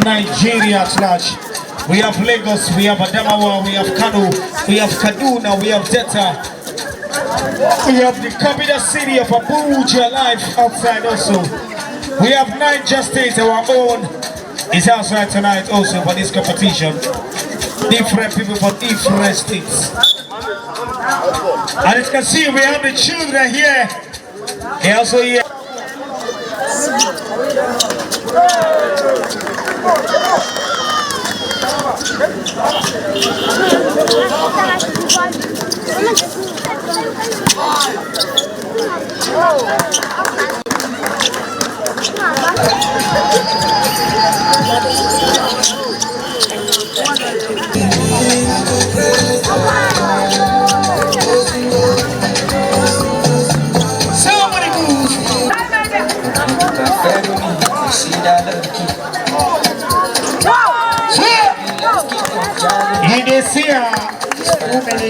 Nigeria at large. We have Lagos, we have Adamawa, we have Kano, we have Kaduna, we have Delta. We have the capital city of Abuja live outside also. We have Niger State, our own, is outside tonight also for this competition. Different people from different states. And as you can see, we have the children here. They also here.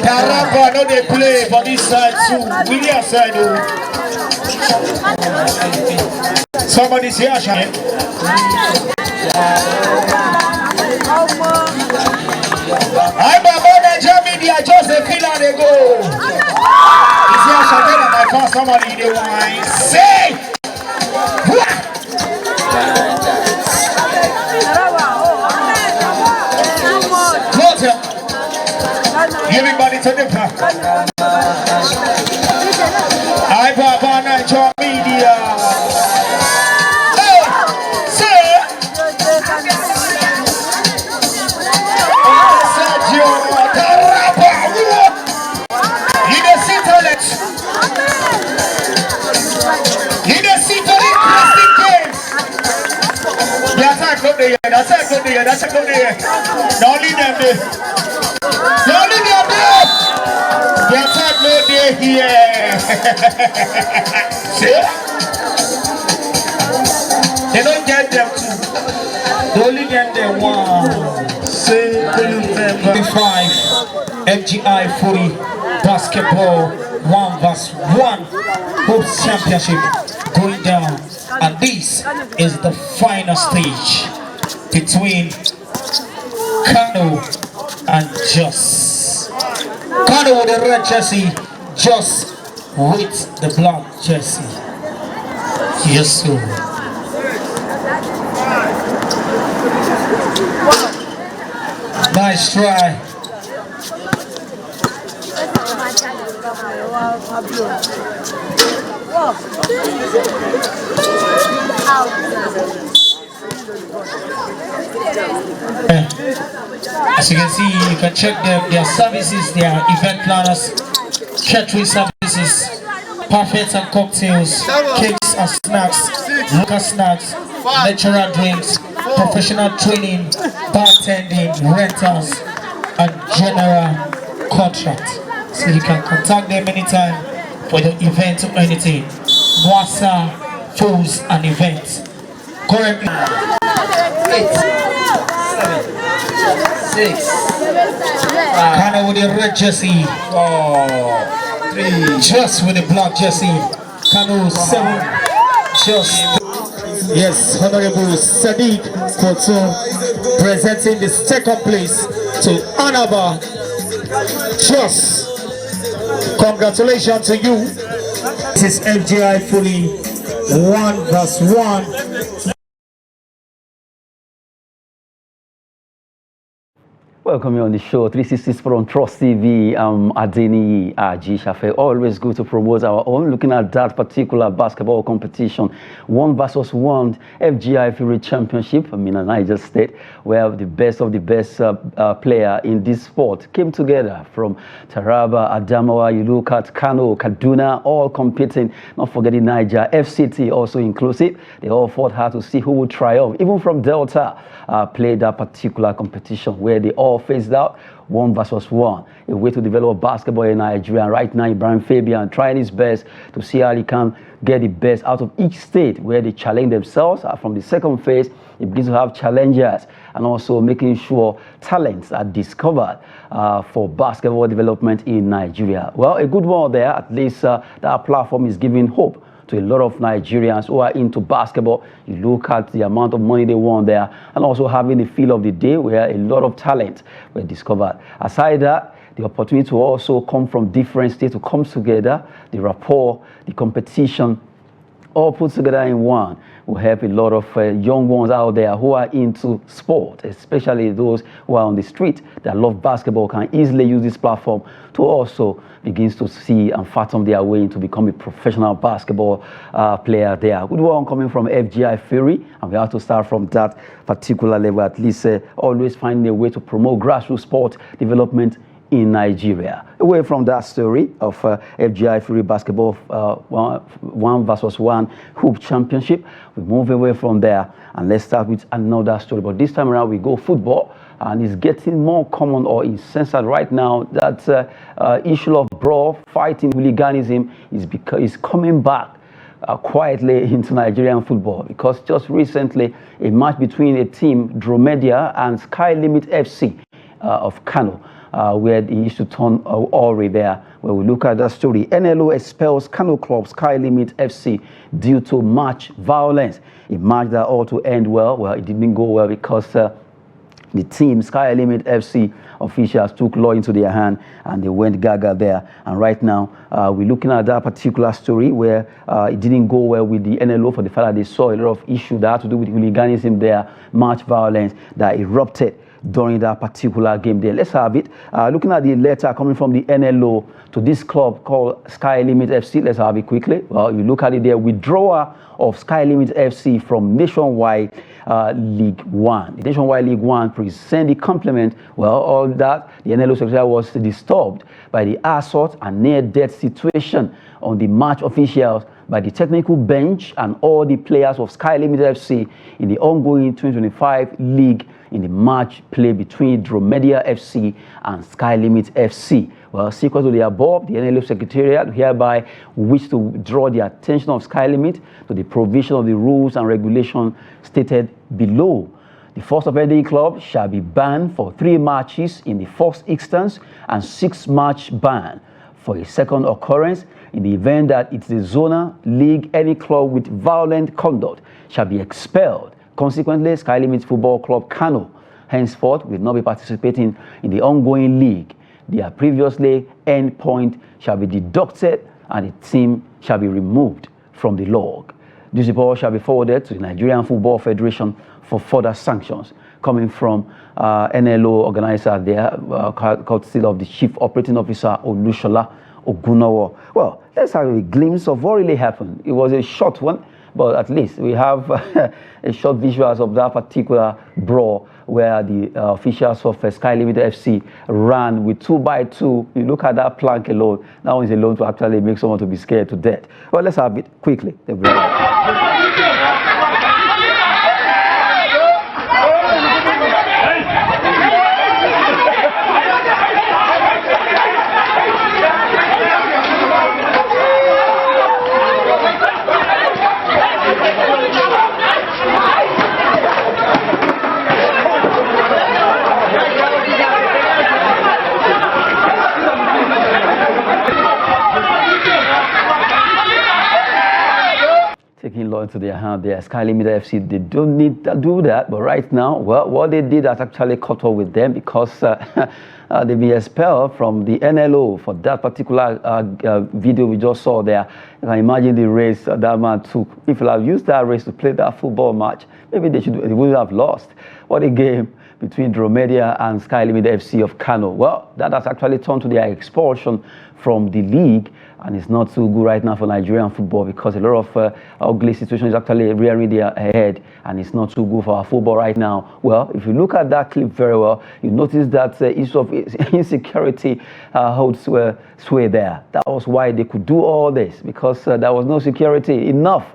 Tarapa, no they play for this side too. We the side somebody's here, Shane. I'm about to jump in there, just a pillar they go. Is here, Shane, and I found somebody in the wine. Say! Everybody to the back. I Baba Niger Media. Hey, sir. Sergio Tarapa. In the city, in the city, interesting game. That's a good day. That's a good day. That's a good day. Don't leave them there. Here. See? They don't get them two. They only get them one. Say 5 FGI 40 basketball 1v1 Hopes Championship going down. And this is the final stage between Kano and Just. Kano with the red jersey, Just with the black jersey. Yes, sir. Nice try. As you can see, you can check their services, their event planners, catering services, parfaits and cocktails, cakes and snacks, local snacks, natural drinks, professional training, bar attending rentals and general contract. So you can contact them anytime for the event or anything. Mwasa Fools and Events. Currently 8, 7, 6, 5, Kano with the red jersey, 4, 3. just with the black jersey. Kano 7, just. Yes, Honorable Sadiq Koto presenting the second place to Anaba. Just. Congratulations to you. This is FGI fully 1-1. Welcome you on the show, 360 from Trust TV. I'm Adeni Aji. Always good to promote our own. Looking at that particular basketball competition, 1-1 FGI Fury Championship, Niger State, where the best of the best player in this sport came together from Taraba, Adamawa, you look at Kano, Kaduna, all competing, not forgetting Niger, FCT also inclusive. They all fought hard to see who would triumph. Even from Delta played that particular competition where they all faced out 1-1, a way to develop basketball in Nigeria. And right now, Ibrahim Fabian trying his best to see how he can get the best out of each state where they challenge themselves. From the second phase, it begins to have challengers and also making sure talents are discovered for basketball development in Nigeria. Well, a good one there, at least that platform is giving hope to a lot of Nigerians who are into basketball. You look at the amount of money they won there and also having the feel of the day where a lot of talent were discovered. Aside that, the opportunity to also come from different states to come together, the rapport, the competition, all put together in one will help a lot of young ones out there who are into sport, especially those who are on the street that love basketball, can easily use this platform to also begin to see and fathom their way into becoming a professional basketball player there. Good one coming from FGI Fury, and we have to start from that particular level, at least always finding a way to promote grassroots sport development in Nigeria. Away from that story of FGI Fury Basketball 1-1 Hoop Championship, we move away from there and let's start with another story. But this time around we go football, and it's getting more common or incensed right now that issue of brawl, fighting, hooliganism is coming back quietly into Nigerian football, because just recently a match between a team, Dromedia, and Sky Limit FC of Kano, where they used to turn Ori there. Where we look at that story, NLO expels Kano club Sky Limit FC due to match violence. A match that ought to end well. Well, it didn't go well because the team, Sky Limit FC officials, took law into their hand and they went gaga there. And right now, we're looking at that particular story where it didn't go well with the NLO for the fact that they saw a lot of issues that had to do with hooliganism there, match violence that erupted during that particular game there. Let's have it. Looking at the letter coming from the NLO to this club called Sky Limit FC. Let's have it quickly. Well, you look at it there. Withdrawal of Sky Limit FC from Nationwide League One. The Nationwide League One present the compliment. Well, all that, the NLO secretary was disturbed by the assault and near-death situation on the match officials by the technical bench and all the players of Sky Limit FC in the ongoing 2025 league in the match play between Dromedia FC and Sky Limit FC. Well, sequence to the above, the NLF Secretariat hereby wish to draw the attention of Sky Limit to the provision of the rules and regulations stated below. The first offending club shall be banned for 3 matches in the first instance and 6-match ban for a second occurrence. In the event that it's a zonal league, any club with violent conduct shall be expelled. Consequently, Sky Limit Football Club Kano henceforth will not be participating in the ongoing league. Their previously end point shall be deducted and the team shall be removed from the log. This report shall be forwarded to the Nigerian Football Federation for further sanctions. Coming from NLO organizer there, courtesy of the Chief Operating Officer Olushola Ogunawo. Well, let's have a glimpse of what really happened. It was a short one, but at least we have a short visuals of that particular brawl where the officials of Sky Limit FC ran with 2x2. You look at that plank alone, that one is alone to actually make someone to be scared to death. Well, let's have it quickly. to their hand there. Sky Limit FC, they don't need to do that, but right now, well, what they did has actually caught up with them because they've been expelled from the NLO for that particular video we just saw there. You can imagine the race that man took. If you have used that race to play that football match, maybe they wouldn't have lost. What a game between Dromedia and Sky Limit FC of Kano. Well, that has actually turned to their expulsion from the league, and it's not so good right now for Nigerian football because a lot of ugly situations actually rearing their head, and it's not so good for our football right now. Well, if you look at that clip very well, you notice that issue of insecurity holds sway there. That was why they could do all this, because there was no security enough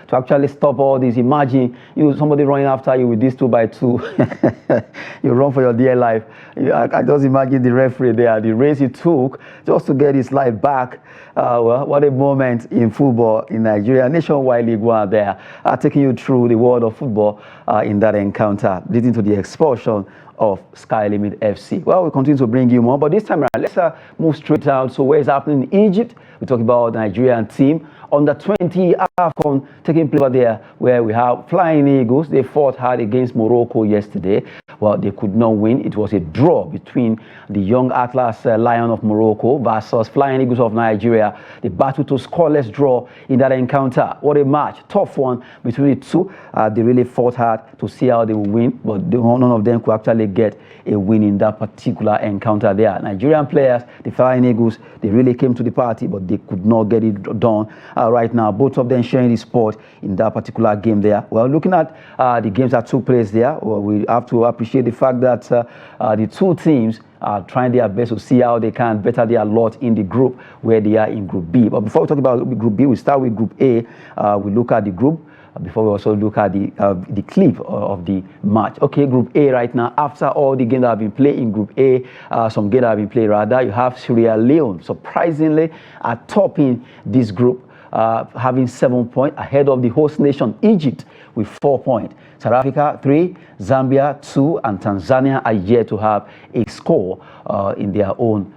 to actually stop all this. Imagine somebody running after you with this 2x2. You run for your dear life. I just imagine the referee there, the race he took just to get his life back. Well, what a moment in football in Nigeria. Nationwide League One there, taking you through the world of football in that encounter, leading to the expulsion of Sky Limit FC. Well, we'll continue to bring you more, but this time around, let's move straight down. So where is happening in Egypt? We talk about the Nigerian team. Under 20 AFCON taking place over there, where we have Flying Eagles. They fought hard against Morocco yesterday. Well, they could not win. It was a draw between the Young Atlas Lion of Morocco versus Flying Eagles of Nigeria. The battle to scoreless draw in that encounter. What a match. Tough one between the two. They really fought hard to see how they will win, but none of them could actually get a win in that particular encounter there. Nigerian players, the Flying Eagles, they really came to the party, but they could not get it done. Right now, both of them sharing the sport in that particular game there. Well, looking at the games that took place there, well, we have to appreciate the fact that the two teams are trying their best to see how they can better their lot in the group where they are in Group B. But before we talk about Group B, we start with Group A. We look at the group before we also look at the clip of the match. Okay, Group A right now, after all the games that have been played in Group A, some games that have been played rather, you have Sierra Leone, surprisingly, are topping this group, having 7 points ahead of the host nation, Egypt, with 4 points. South Africa, 3, Zambia, 2, and Tanzania are yet to have a score in their own,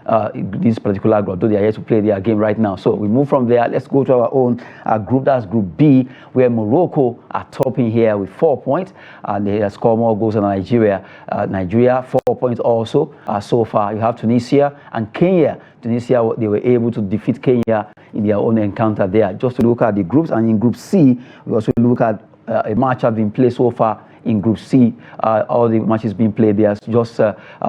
this particular group, though they are yet to play their game right now. So we move from there. Let's go to our own group, that's Group B, where Morocco are topping here with 4 points, and they score more goals than Nigeria. Nigeria, 4 points also. So far, you have Tunisia and Kenya. Tunisia, they were able to defeat Kenya in their own encounter there. Just to look at the groups, and in Group C, we also look at a match has been played so far in Group C. All the matches being played, there's just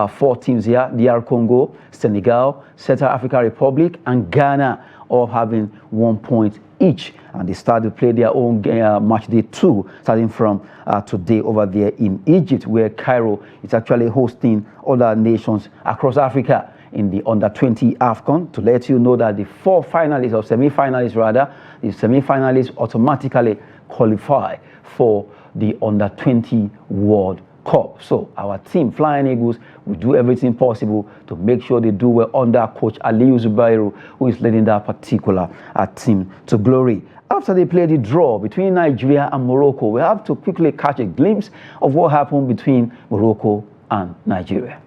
4 teams here: DR Congo, Senegal, Central African Republic, and Ghana, all having 1 point each. And they start to play their own match day 2, starting from today over there in Egypt, where Cairo is actually hosting other nations across Africa in the under-20 AFCON. To let you know that the 4 finalists, or semi-finalists rather, the semi-finalists automatically qualify for the under-20 World Cup. So our team, Flying Eagles, will do everything possible to make sure they do well under coach Aliyu Zubairu, who is leading that particular team to glory. After they played the draw between Nigeria and Morocco, we have to quickly catch a glimpse of what happened between Morocco and Nigeria.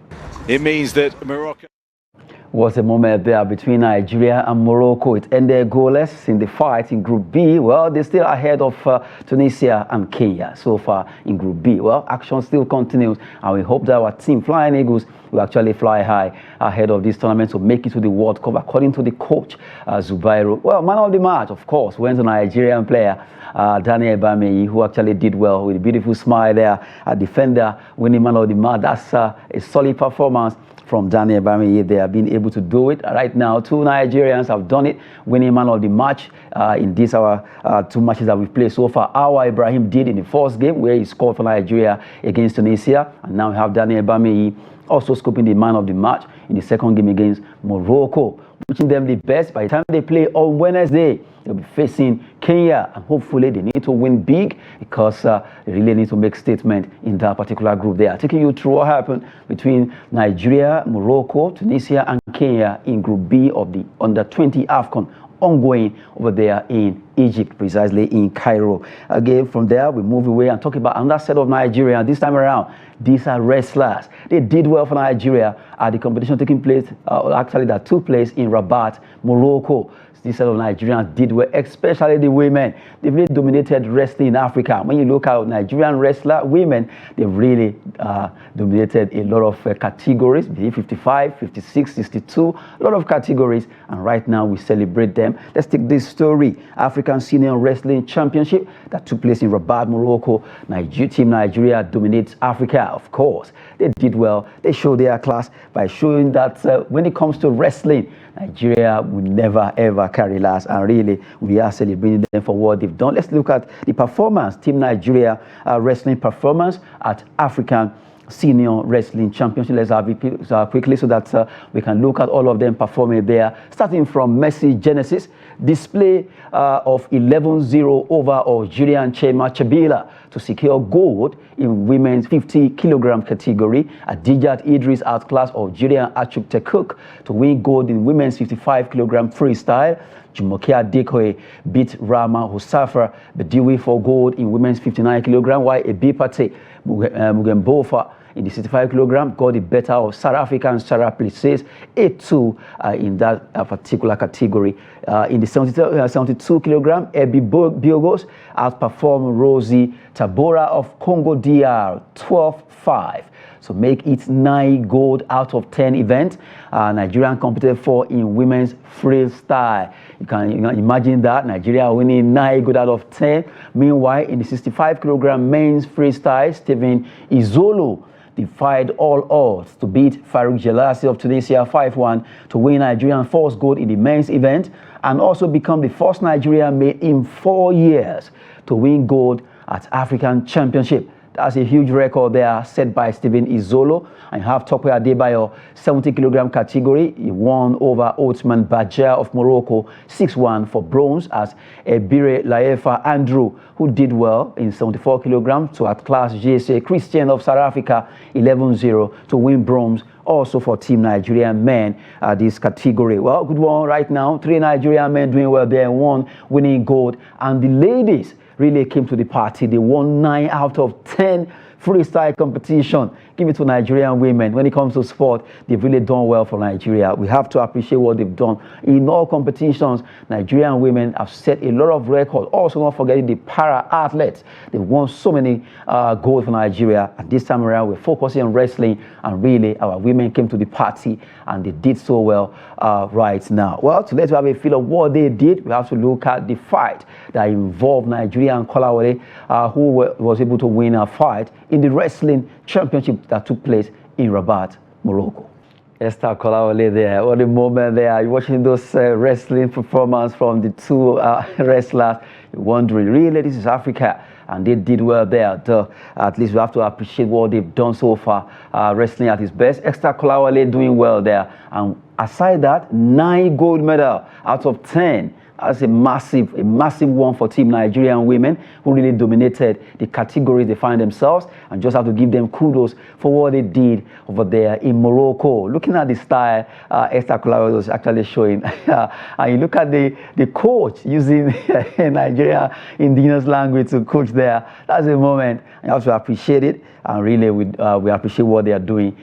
It means that Morocco was a moment there between Nigeria and Morocco. It ended goalless in the fight in Group B. Well, they're still ahead of Tunisia and Kenya so far in Group B. Well, action still continues, and we hope that our team, Flying Eagles, will actually fly high ahead of this tournament to make it to the World Cup, according to the coach, Zubairu. Well, man of the match, of course, went to Nigerian player, Daniel Bameyi, who actually did well with a beautiful smile there. A defender winning man of the match. That's a solid performance from Daniel Bameyi. They have been able to do it. Right now, 2 Nigerians have done it, winning man of the match in these 2 matches that we've played so far. Awa Ibrahim did in the first game, where he scored for Nigeria against Tunisia, and now we have Daniel Bameyi also scooping the man of the match in the second game against Morocco. Wishing them the best. By the time they play on Wednesday, they'll be facing Kenya, and hopefully they need to win big, because they really need to make statement in that particular group. They are taking you through what happened between Nigeria, Morocco, Tunisia, and Kenya in Group B of the under-20 AFCON ongoing over there in Egypt, precisely in Cairo. Again, from there, we move away and talk about another set of Nigeria. This time around, these are wrestlers. They did well for Nigeria at the competition taking place, that took place in Rabat, Morocco. This set of Nigerians did well, especially the women. They really dominated wrestling in Africa. When you look at Nigerian wrestler women, they really dominated a lot of categories, 55, 56, 62, a lot of categories. And right now we celebrate them. Let's take this story. African Senior Wrestling Championship that took place in Rabat, Morocco. Team Nigeria dominates Africa, of course. They did well. They showed their class by showing that when it comes to wrestling, Nigeria will never ever carry last, and really we are celebrating them for what they've done. Let's look at the performance, Team Nigeria wrestling performance at African Senior Wrestling Championship. Let's have it quickly so that we can look at all of them performing there. Starting from Mercy Genesis, display of 11-0 over Algerian Chema Chabila to secure gold in women's 50-kilogram category. Adijat Idris outclassed Algerian Achuk Tekuk to win gold in women's 55-kilogram freestyle. Jumokia Dekoe beat Rama Husafra Bediwi for gold in women's 59-kilogram, while Ebipate Mugembofa in the 65-kilogram got the better of South African Sarah Plices 8-2 in that particular category. In the 72-kilogram, Ebi Biogos outperformed Rosie Tabora of Congo DR 12-5. So make it 9 gold out of 10 events. Nigerian competed for in women's freestyle. You can imagine that Nigeria winning 9 gold out of 10. Meanwhile, in the 65-kilogram men's freestyle, Stephen Izolo defied all odds to beat Farouk Jelassi of Tunisia 5-1 to win Nigerian first gold in the men's event, and also become the first Nigerian made in 4 years to win gold at African Championship. That's a huge record there set by Stephen Izolo. And you have Tope Adebayo, 70-kilogram category. He won over Othman Bajer of Morocco, 6-1 for bronze, as Ebire Laefa Andrew, who did well in 74 kilograms, to outclass JSA Christian of South Africa, 11-0 to win bronze. Also for Team Nigerian men this category. Well, good one right now. 3 Nigerian men doing well there, 1 winning gold. And the ladies really came to the party. They won 9 out of 10 freestyle competition. Give it to Nigerian women. When it comes to sport, they've really done well for Nigeria. We have to appreciate what they've done. In all competitions, Nigerian women have set a lot of records. Also, not forgetting the para athletes. They've won so many gold for Nigeria. And this time around, we're focusing on wrestling, and really our women came to the party and they did so well right now. Well, to let you have a feel of what they did, we have to look at the fight that involved Nigeria and Kolawole, who was able to win a fight in the wrestling championship that took place in Rabat, Morocco. Esther Kolawole there. What a moment there. You're watching those wrestling performance from the 2 wrestlers. You're wondering, really, this is Africa? And they did well there. At least we have to appreciate what they've done so far, wrestling at its best. Esther Kolawole doing well there. And aside that, 9 gold medals out of 10. That's a massive one for Team Nigerian women, who really dominated the categories they find themselves, and just have to give them kudos for what they did over there in Morocco. Looking at the style Esther Kolawole was actually showing, and you look at the coach using Nigerian indigenous language to coach there. That's a moment. You have to appreciate it, and really we appreciate what they are doing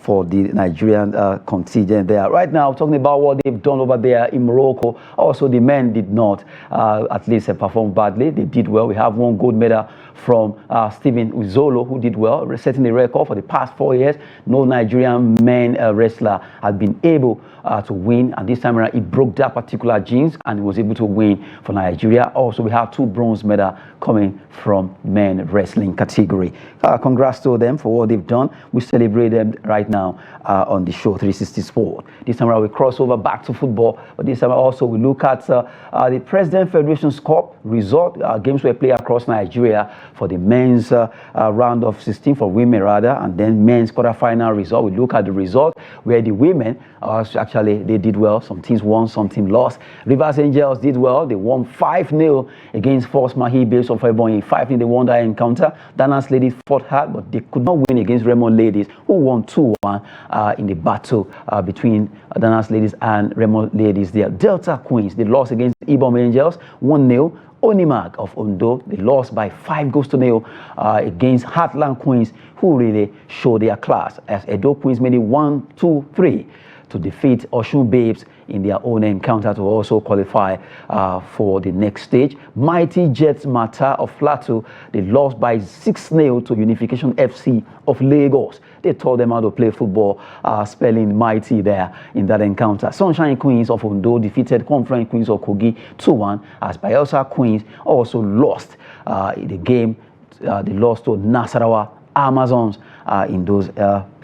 for the Nigerian contingent there. Right now, talking about what they've done over there in Morocco. Also, the men did not at least perform badly. They did well. We have 1 gold medal from Stephen Uzolo, who did well, setting the record for the past 4 years. No Nigerian men wrestler has been able to win, and this time around he broke that particular jinx and he was able to win for Nigeria. Also, we have 2 bronze medals coming from men wrestling category. Congrats to them for what they've done. We celebrate them right now on the show 360 Sport. This time around we cross over back to football, but this time also we look at the President Federation's Cup result. Games were played across Nigeria. for the men's round of 16 for women rather, and then men's quarterfinal result. We look at the result where the women actually they did well. Some teams won, some teams lost. Rivers Angels did well. They won 5-0 against Force Mahi Babes of Ebonyi. 5-0 they won that encounter. Danas Ladies fought hard, but they could not win against Raymond Ladies, who won 2-1 in the battle between Danas Ladies and Raymond Ladies there. Delta Queens, they lost against Ibom Angels, 1-0. Onimag of Ondo, they lost by 5-0 against Heartland Queens, who really showed their class, as Edo Queens made it 1-2-3 to defeat Oshun Babes in their own encounter to also qualify for the next stage. Mighty Jets Mata of Plateau, they lost by 6-0 to Unification FC of Lagos. They taught them how to play football, spelling mighty there in that encounter. Sunshine Queens of Ondo defeated Confluent Queens of Kogi 2-1, as Bayelsa Queens also lost the game. They lost to Nasarawa Amazons in those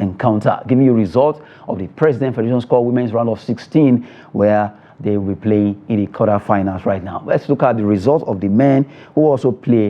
encounter. Giving you results of the President Federation Squad Women's Round of 16, where they will be playing in the quarterfinals right now. Let's look at the results of the men who also play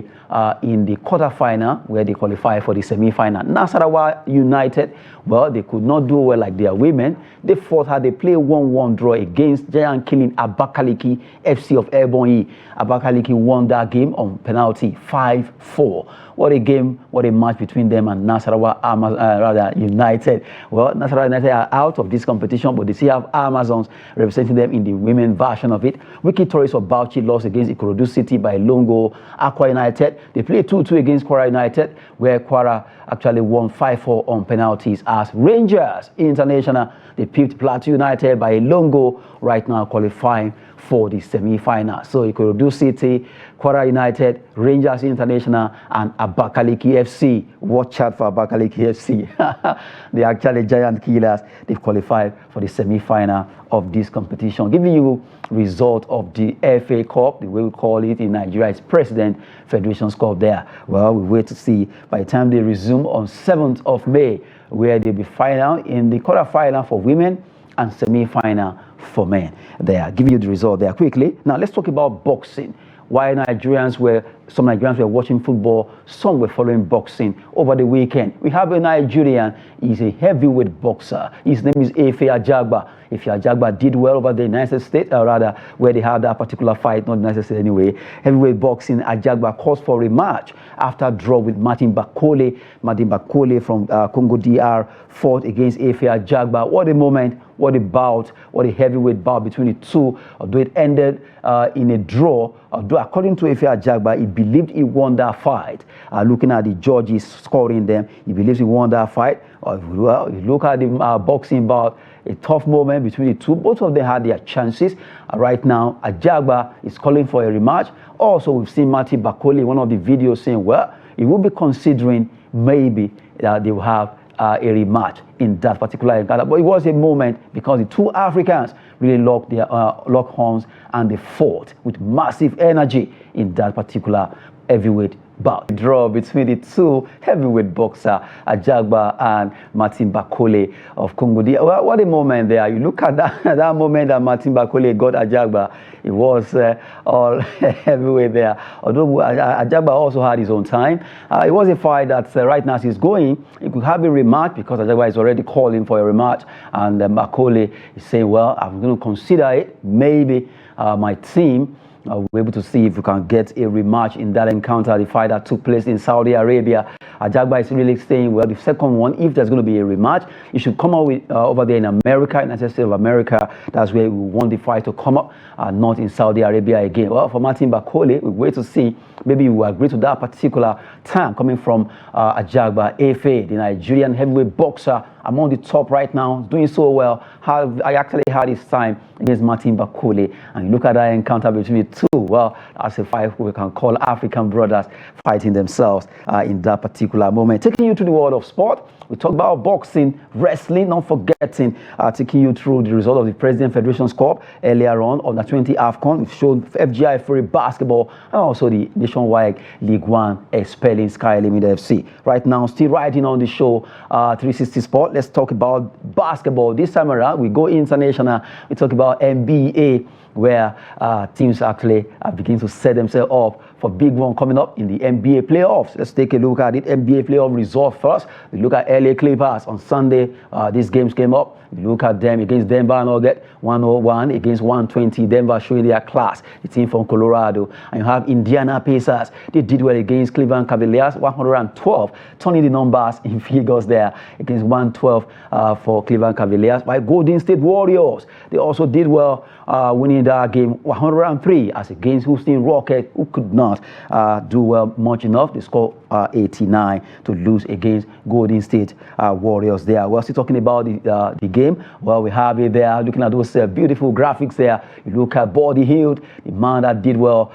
in the quarterfinal, where they qualify for the semi-final. Nasarawa United, well, they could not do well like their women. They fought hard. They played 1-1 draw against Giant Killing Abakaliki FC of Ebonyi. Abakaliki won that game on penalty 5-4. What a game, what a match between them and Nasarawa United. Well, Nasarawa United are out of this competition, but they still have Amazons representing them in the women version of it. Wiki Tourists of Bauchi lost against Ikorodu City by Longo. Aqua United, they played 2-2 against Kwara United, where Kwara actually won 5-4 on penalties. As Rangers International, they pipped Plateau United by Longo, right now qualifying for the semi-final. So Ikorodu City, Kwara United, Rangers International, and Abakaliki FC. Watch out for Abakaliki FC. They're actually giant killers. They've qualified for the semi-final of this competition. Giving you result of the FA Cup, the way we call it in Nigeria, it's President Federation's Cup there. Well, we wait to see by the time they resume on 7th of May, where they'll be final in the quarter-final for women and semi-final for men. There, giving you the result there quickly. Now let's talk about boxing. Why some Nigerians were watching football, some were following boxing over the weekend. We have a Nigerian, he's a heavyweight boxer. His name is Efe Ajagba. Efe Ajagba did well over the United States, or rather, where they had that particular fight, not the United States anyway. Heavyweight boxing, Ajagba calls for a rematch after draw with Martin Bakole. Martin Bakole from Congo DR fought against Efe Ajagba. What a moment, what a bout, what a heavyweight bout between the two. Although it ended in a draw, although according to Efe Ajagba, he believed he won that fight. Looking at the judges scoring them, he believes he won that fight. Well, you look at the boxing bout, a tough moment between the two. Both of them had their chances. Right now, Ajagba is calling for a rematch. Also, we've seen Martin Bakole in one of the videos saying, well, he will be considering maybe they will have a rematch in that particular encounter. But it was a moment because the two Africans really locked horns and they fought with massive energy in that particular heavyweight bout. Draw between the two heavyweight boxer Ajagba and Martin Bakole of Congo. Well, what a moment there. You look at that moment that Martin Bakole got Ajagba, it was all heavyweight there. Although Ajagba also had his own time. It was a fight that right now as he's going, he could have a rematch because Ajagba is already calling for a rematch, and Bakole is saying, well, I'm going to consider it. Maybe my team we're able to see if we can get a rematch in that encounter, the fight that took place in Saudi Arabia. Ajagba is really saying, well, the second one, if there's going to be a rematch, it should come out with, over there in America, United States of America. That's where we want the fight to come up, not in Saudi Arabia again. Well, for Martin Bakole, we wait to see. Maybe we agree to that particular time coming from Ajagba Efe, the Nigerian heavyweight boxer, among the top right now, doing so well. I actually had his time against Martin Bakole, and you look at that encounter between the two. Well, that's a fight we can call African brothers fighting themselves in that particular moment. Taking you to the world of sport, we talk about boxing, wrestling, not forgetting taking you through the result of the President Federation's Cup earlier on the 20 AFCON. We've shown FGI for basketball and also the nationwide League One expelling Sky Limited FC. Right now, still riding on the show 360 Sport. Let's talk about basketball. This time around, we go international. We talk about NBA. where teams actually begin to set themselves up for big one coming up in the NBA playoffs. Let's take a look at it. NBA playoff result first. We look at LA Clippers on Sunday. These games came up. We look at them against Denver Nuggets, 101 against 120. Denver showing their class, the team from Colorado. And you have Indiana Pacers. They did well against Cleveland Cavaliers, 112, turning the numbers in figures there against 112 for Cleveland Cavaliers. By Golden State Warriors, they also did well, winning that game 103 as against Houston Rockets, who could not do well much enough. They scored 89 to lose against Golden State Warriors there. We're still talking about the game. Well, we have it there, looking at those beautiful graphics there. You look at Buddy Hield, the man that did well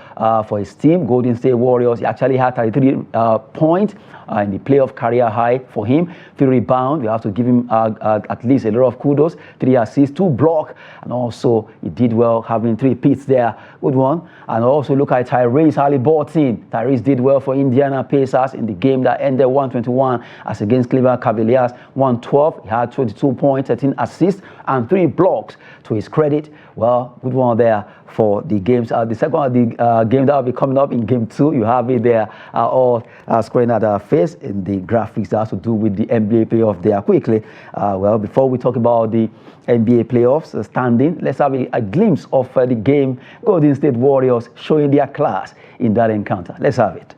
for his team, Golden State Warriors. He actually had 33 points in the playoff career high for him. 3 rebounds. We have to give him at least a lot of kudos. 3 assists, 2 blocks, and also he did well having 3 picks there. Good one. And also look at Tyrese Haliburton. Tyrese did well for Indiana Pacers in the game that ended 121 as against Cleveland Cavaliers 112. He had 22 points, 13 assists, and 3 blocks. To his credit, well, good one there for the games. The second game that will be coming up in game 2, you have it there, all scoring at our face in the graphics that has to do with the NBA playoff there. Quickly, well, before we talk about the NBA playoffs standing, let's have a glimpse of the game. Golden State Warriors showing their class in that encounter. Let's have it.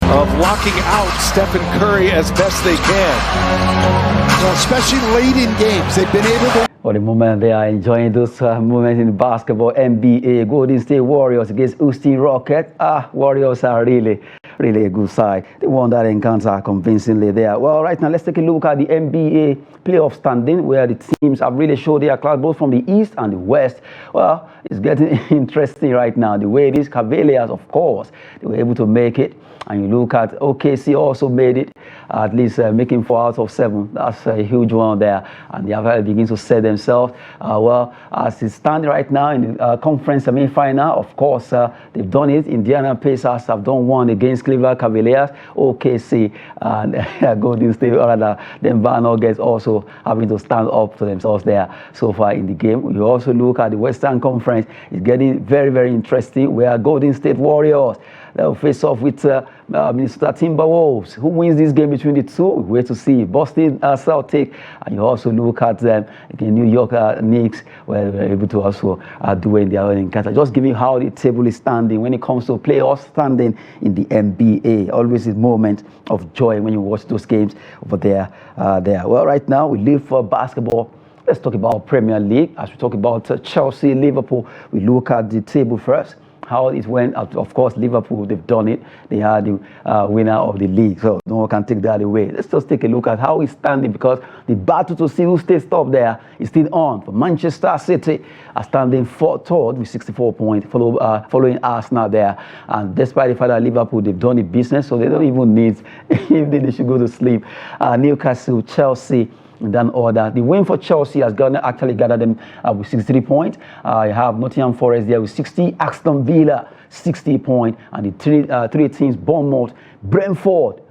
Of locking out Stephen Curry as best they can. Well, especially late in games, they've been able to. For the moment, they are enjoying those moments in basketball. NBA, Golden State Warriors against Houston Rockets. Warriors are really a good side. They won that encounter convincingly there. Well, right now, let's take a look at the NBA playoff standing, where the teams have really showed their class, both from the East and the West. Well, it's getting interesting right now. The way these Cavaliers, of course, they were able to make it. And you look at OKC also made it, at least making 4 out of 7. That's a huge one there. And they have begin to set themselves. Well, as it's standing right now in the conference semi-final, of course, they've done it. Indiana Pacers have done one against Cleveland Cavaliers. OKC and Golden State, or rather, Denver Nuggets also having to stand up to themselves there so far in the game. You also look at the Western Conference. It's getting very interesting, where Golden State Warriors, they'll face off with Minnesota Timberwolves. Who wins this game between the two? We wait to see. Boston Celtics, and you also look at them again, New York Knicks, where they're able to also do in their own encounter. Just giving how the table is standing when it comes to playoff standing in the NBA. Always a moment of joy when you watch those games over there. Well, right now we live for basketball. Let's talk about Premier League. As we talk about Chelsea, Liverpool, we look at the table first. How it went. Of course, Liverpool, they've done it. They are the winner of the league, so no one can take that away. Let's just take a look at how it's standing, because the battle to see who stays top there is still on. For Manchester City are standing third with 64 points, following Arsenal there. And despite the fact that Liverpool, they've done the business, so they don't even need, if they should go to sleep. Newcastle, Chelsea, in that order. The win for Chelsea has actually gathered them with 63 points. You have Nottingham Forest there with 60, Aston Villa 60 points, and the three teams, Bournemouth, Brentford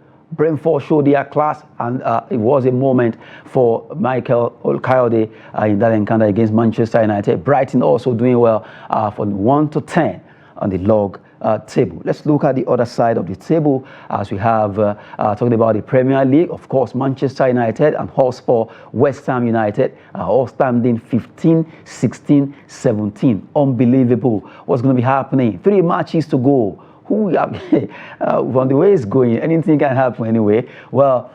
showed their class, and it was a moment for Michael Olkayode in that encounter against Manchester United. Brighton also doing well from 1 to 10 on the log table. Let's look at the other side of the table, as we have talking about the Premier League. Of course, Manchester United and Hotspur, West Ham United are all standing 15, 16, 17. Unbelievable. What's going to be happening? 3 matches to go. From the way it's going, anything can happen anyway. Well,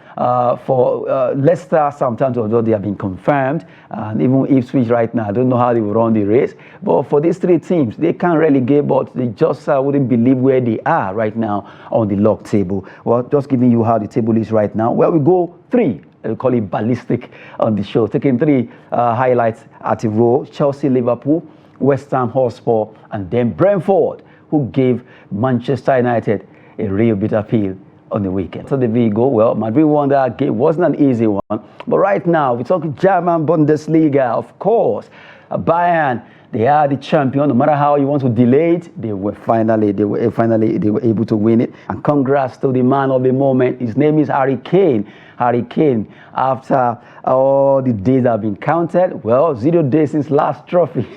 for Leicester, sometimes although they have been confirmed, and even Ipswich right now, I don't know how they will run the race. But for these 3 teams, they can't relegate, but they just wouldn't believe where they are right now on the log table. Well, just giving you how the table is right now. Well, we go 3. We call it ballistic on the show. Taking 3 highlights at a row: Chelsea, Liverpool, West Ham, Hotspur, and then Brentford, who gave Manchester United a real bitter pill on the weekend. So the Vigo, well, Madrid won that game. Wasn't an easy one. But right now, we talk German Bundesliga, of course. Bayern, they are the champion. No matter how you want to delay it, they were able to win it. And congrats to the man of the moment. His name is Harry Kane. Harry Kane, after all the days that have been counted, well, 0 days since last trophy.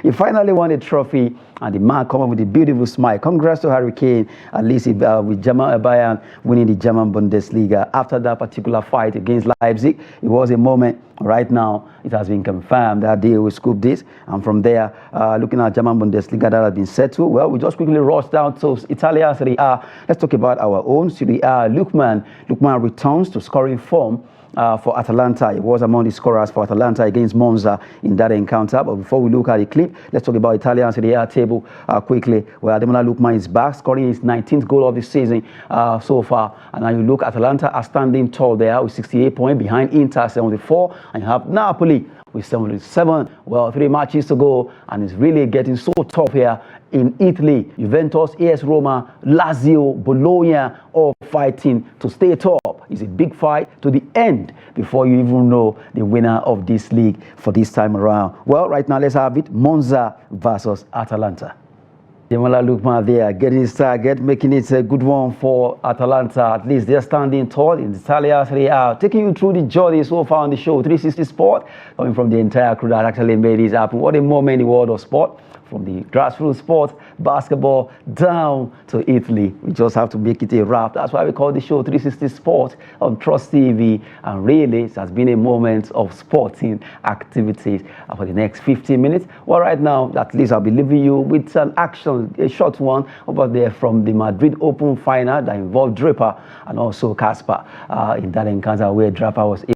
He finally won a trophy, and the man come up with a beautiful smile. Congrats to Harry Kane, at least with Bayern winning the German Bundesliga. After that particular fight against Leipzig, it was a moment. Right now, it has been confirmed that they will scoop this, and from there, looking at German Bundesliga, that has been settled. Well, we just quickly rush down to Italia Serie A. Let's talk about our own Serie A. Lookman returns to scoring form for Atalanta. He was among the scorers for Atalanta against Monza in that encounter. But before we look at the clip, let's talk about Italian Serie A table quickly, where Ademola Lookman is back, scoring his 19th goal of the season so far. And now you look, Atalanta are standing tall there with 68 points behind Inter 74, and you have Napoli with 77. Well, 3 matches to go, and it's really getting so tough here in Italy. Juventus, AS Roma, Lazio, Bologna, all fighting to stay top. It's a big fight to the end before you even know the winner of this league for this time around. Well, right now, let's have it. Monza versus Atalanta. Ademola Lookman there, getting his target, making it a good one for Atalanta. At least they're standing tall in the Italia Serie A. Taking you through the journey so far on the show, 360 Sport, coming from the entire crew that actually made this happen. What a moment in the world of sport. From the grassroots sport, basketball, down to Italy. We just have to make it a wrap. That's why we call the show 360 Sport on Trust TV. And really, it has been a moment of sporting activities for the next 15 minutes. Well, right now, at least I'll be leaving you with an action, a short one over there from the Madrid Open final that involved Draper and also Casper in that encounter where Draper was